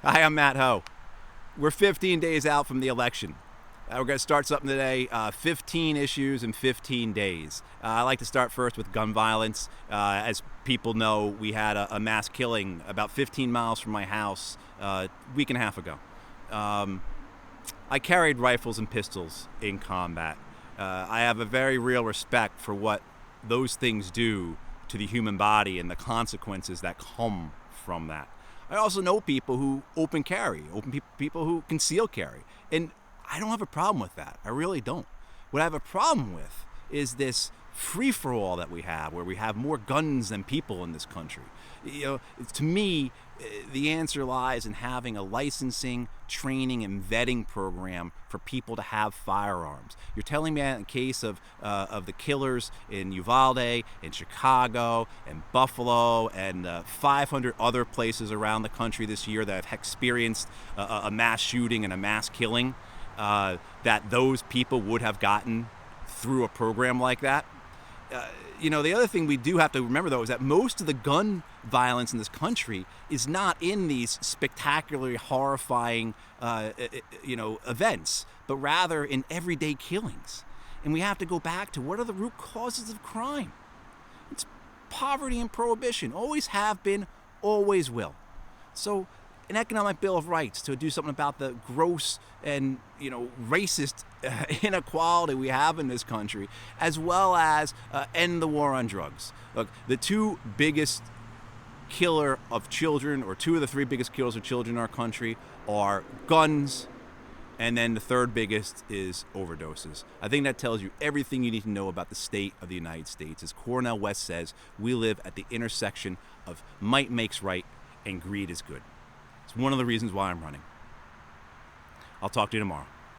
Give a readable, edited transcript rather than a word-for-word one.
Hi, I'm Matt Ho. We're 15 days out from the election. We're going to start something today, 15 issues in 15 days. I like to start first with gun violence. As people know, we had a mass killing about 15 miles from my house a week and a half ago. I carried rifles and pistols in combat. I have a very real respect for what those things do to the human body and the consequences that come from that. I also know people who open carry, people who conceal carry, and I don't have a problem with that. I really don't. What I have a problem with is this free-for-all that we have, where we have more guns than people in this country. To me, the answer lies in having a licensing, training, and vetting program for people to have firearms. You're telling me that in the case of the killers in Uvalde, in Chicago, and Buffalo, and 500 other places around the country this year that have experienced a mass shooting and a mass killing, that those people would have gotten through a program like that? The other thing we do have to remember, though, is that most of the gun violence in this country is not in these spectacularly horrifying, events, but rather in everyday killings. And we have to go back to what are the root causes of crime? It's poverty and prohibition. Always have been, always will. So an economic bill of rights to do something about the gross and racist inequality we have in this country, as well as end the war on drugs. Look, the two biggest killer of children, or two of the three biggest killers of children in our country, are guns, and then the third biggest is overdoses. I think that tells you everything you need to know about the state of the United States. As Cornel West says, we live at the intersection of might makes right and greed is good. It's one of the reasons why I'm running. I'll talk to you tomorrow.